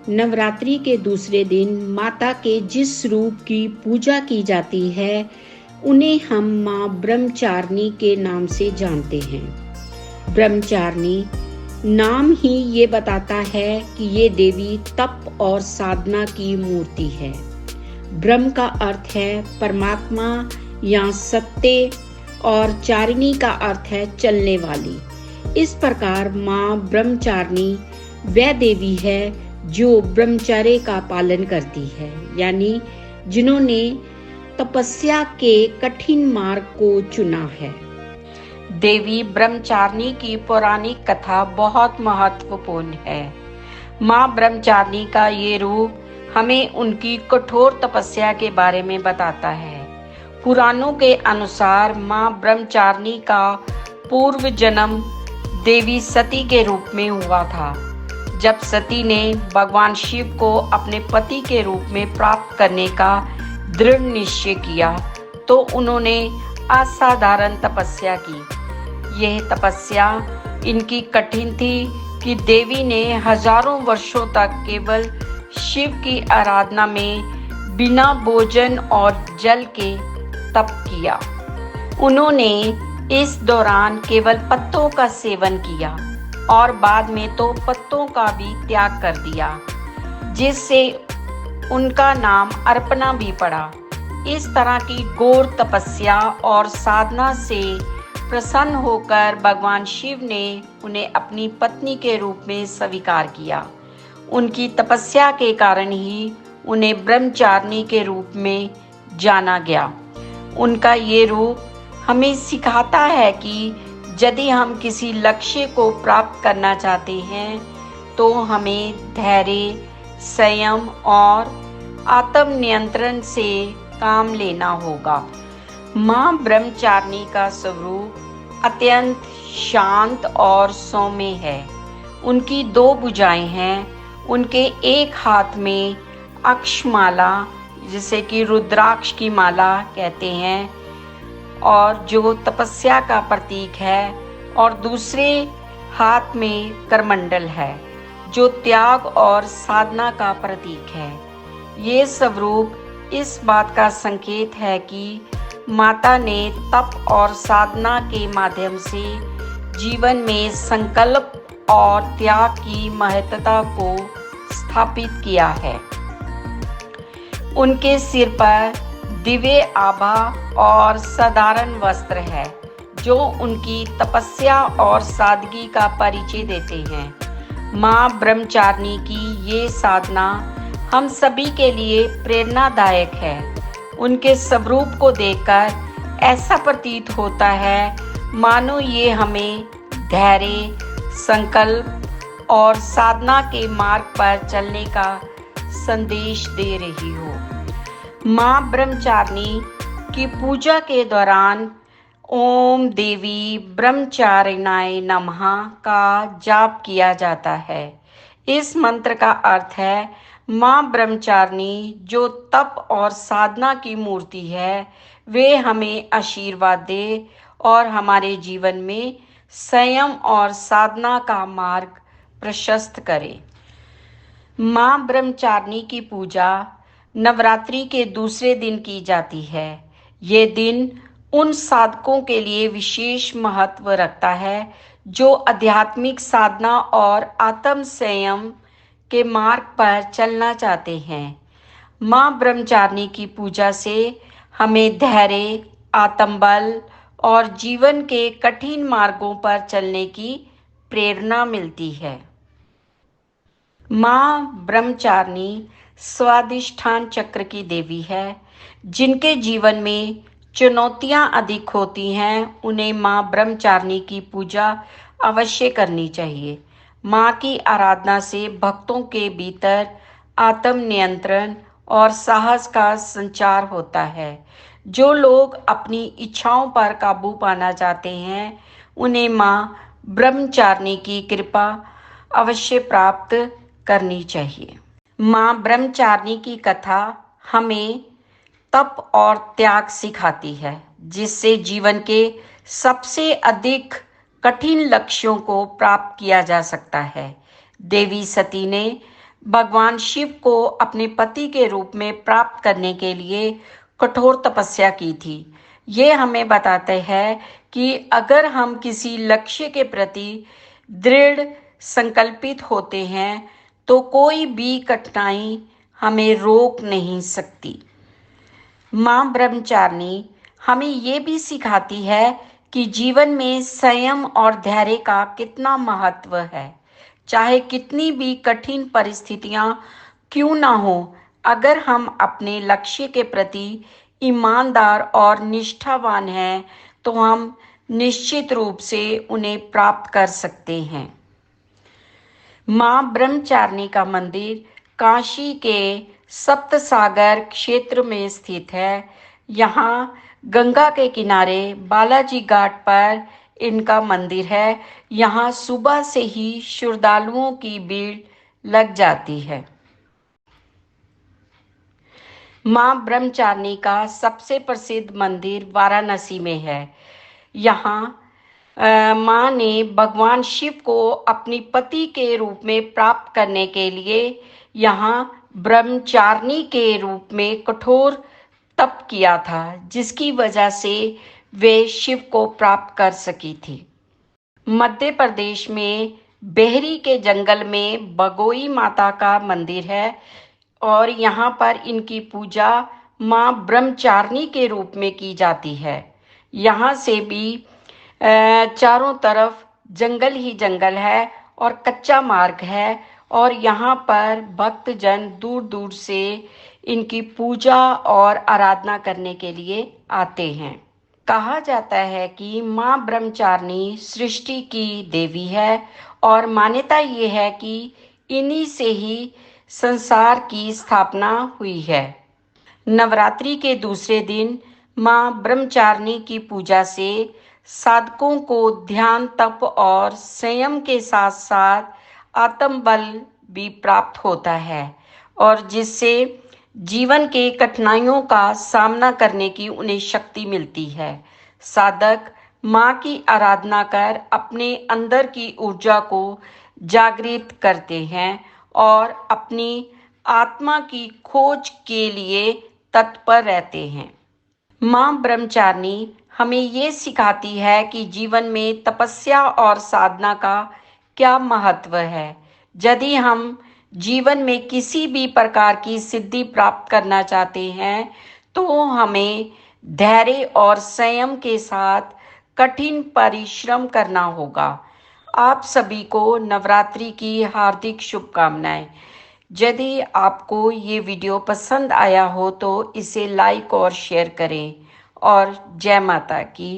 नवरात्रि के दूसरे दिन माता के जिस रूप की पूजा की जाती है उन्हें हम माँ ब्रह्मचारिणी के नाम से जानते हैं। ब्रह्मचारिणी नाम ही ये बताता है कि ये देवी तप और साधना की मूर्ति है। ब्रह्म का अर्थ है परमात्मा या सत्य और चारिणी का अर्थ है चलने वाली। इस प्रकार माँ ब्रह्मचारिणी वह देवी है जो ब्रह्मचर्य का पालन करती है, यानी जिन्होंने तपस्या के कठिन मार्ग को चुना है। देवी ब्रह्मचारिणी की पौराणिक कथा बहुत महत्वपूर्ण है। माँ ब्रह्मचारिणी का ये रूप हमें उनकी कठोर तपस्या के बारे में बताता है। पुराणों के अनुसार माँ ब्रह्मचारिणी का पूर्व जन्म देवी सती के रूप में हुआ था। जब सती ने भगवान शिव को अपने पति के रूप में प्राप्त करने का दृढ़ निश्चय किया तो उन्होंने असाधारण तपस्या की। यह तपस्या इनकी कठिन थी कि देवी ने हजारों वर्षों तक केवल शिव की आराधना में बिना भोजन और जल के तप किया। उन्होंने इस दौरान केवल पत्तों का सेवन किया और बाद में तो पत्तों का भी त्याग कर दिया, जिससे उनका नाम अर्पणा भी पड़ा। इस तरह की घोर तपस्या और साधना से प्रसन्न होकर भगवान शिव ने उन्हें अपनी पत्नी के रूप में स्वीकार किया। उनकी तपस्या के कारण ही उन्हें ब्रह्मचारिणी के रूप में जाना गया। उनका ये रूप हमें सिखाता है कि यदि हम किसी लक्ष्य को प्राप्त करना चाहते हैं तो हमें धैर्य, संयम और आत्म नियंत्रण से काम लेना होगा। माँ ब्रह्मचारिणी का स्वरूप अत्यंत शांत और सौम्य है। उनकी दो भुजाएं हैं। उनके एक हाथ में अक्षमाला, जिसे कि रुद्राक्ष की माला कहते हैं, और जो तपस्या का प्रतीक है, और दूसरे हाथ में करमंडल है जो त्याग और साधना का प्रतीक है। ये स्वरूप इस बात का संकेत है कि माता ने तप और साधना के माध्यम से जीवन में संकल्प और त्याग की महत्ता को स्थापित किया है। उनके सिर पर दिव्य आभा और साधारण वस्त्र है जो उनकी तपस्या और सादगी का परिचय देते हैं। माँ ब्रह्मचारिणी की ये साधना हम सभी के लिए प्रेरणादायक है। उनके स्वरूप को देखकर ऐसा प्रतीत होता है मानो ये हमें धैर्य, संकल्प और साधना के मार्ग पर चलने का संदेश दे रही हो। माँ ब्रह्मचारिणी की पूजा के दौरान ओम देवी ब्रह्मचारिणाय नमः का जाप किया जाता है। इस मंत्र का अर्थ है माँ ब्रह्मचारिणी जो तप और साधना की मूर्ति है, वे हमें आशीर्वाद दे और हमारे जीवन में संयम और साधना का मार्ग प्रशस्त करे। माँ ब्रह्मचारिणी की पूजा नवरात्रि के दूसरे दिन की जाती है। ये दिन उन साधकों के लिए विशेष महत्व रखता है जो आध्यात्मिक साधना और आत्म संयम के मार्ग पर चलना चाहते हैं। माँ ब्रह्मचारिणी की पूजा से हमें धैर्य, आत्मबल और जीवन के कठिन मार्गों पर चलने की प्रेरणा मिलती है। माँ ब्रह्मचारिणी स्वाधिष्ठान चक्र की देवी है। जिनके जीवन में चुनौतियाँ अधिक होती हैं, उन्हें माँ ब्रह्मचारिणी की पूजा अवश्य करनी चाहिए। माँ की आराधना से भक्तों के भीतर आत्म नियंत्रण और साहस का संचार होता है। जो लोग अपनी इच्छाओं पर काबू पाना चाहते हैं, उन्हें माँ ब्रह्मचारिणी की कृपा अवश्य प्राप्त करनी चाहिए। माँ ब्रह्मचारिणी की कथा हमें तप और त्याग सिखाती है, जिससे जीवन के सबसे अधिक कठिन लक्ष्यों को प्राप्त किया जा सकता है। देवी सती ने भगवान शिव को अपने पति के रूप में प्राप्त करने के लिए कठोर तपस्या की थी। ये हमें बताते हैं कि अगर हम किसी लक्ष्य के प्रति दृढ़ संकल्पित होते हैं तो कोई भी कठिनाई हमें रोक नहीं सकती। माँ ब्रह्मचारिणी हमें ये भी सिखाती है कि जीवन में संयम और धैर्य का कितना महत्व है। चाहे कितनी भी कठिन परिस्थितियां क्यों ना हो, अगर हम अपने लक्ष्य के प्रति ईमानदार और निष्ठावान हैं तो हम निश्चित रूप से उन्हें प्राप्त कर सकते हैं। माँ ब्रह्मचारिणी का मंदिर काशी के सप्तसागर क्षेत्र में स्थित है। यहाँ गंगा के किनारे बालाजी घाट पर इनका मंदिर है। यहाँ सुबह से ही श्रद्धालुओं की भीड़ लग जाती है। माँ ब्रह्मचारिणी का सबसे प्रसिद्ध मंदिर वाराणसी में है। यहाँ माँ ने भगवान शिव को अपनी पति के रूप में प्राप्त करने के लिए यहाँ ब्रह्मचारिणी के रूप में कठोर तप किया था, जिसकी वजह से वे शिव को प्राप्त कर सकी थी। मध्य प्रदेश में बेहरी के जंगल में बगोई माता का मंदिर है और यहाँ पर इनकी पूजा माँ ब्रह्मचारिणी के रूप में की जाती है। यहाँ से भी चारों तरफ जंगल ही जंगल है और कच्चा मार्ग है और यहाँ पर भक्तजन दूर दूर से इनकी पूजा और आराधना करने के लिए आते हैं। कहा जाता है कि माँ ब्रह्मचारिणी सृष्टि की देवी है और मान्यता ये है कि इन्हीं से ही संसार की स्थापना हुई है। नवरात्रि के दूसरे दिन माँ ब्रह्मचारिणी की पूजा से साधकों को ध्यान, तप और संयम के साथ साथ आत्मबल भी प्राप्त होता है और जिससे जीवन के कठिनाइयों का सामना करने की उन्हें शक्ति मिलती है। साधक माँ की आराधना कर अपने अंदर की ऊर्जा को जागृत करते हैं और अपनी आत्मा की खोज के लिए तत्पर रहते हैं। माँ ब्रह्मचारिणी हमें ये सिखाती है कि जीवन में तपस्या और साधना का क्या महत्व है। यदि हम जीवन में किसी भी प्रकार की सिद्धि प्राप्त करना चाहते हैं तो हमें धैर्य और संयम के साथ कठिन परिश्रम करना होगा। आप सभी को नवरात्रि की हार्दिक शुभकामनाएं। यदि आपको ये वीडियो पसंद आया हो तो इसे लाइक और शेयर करें और जय माता की।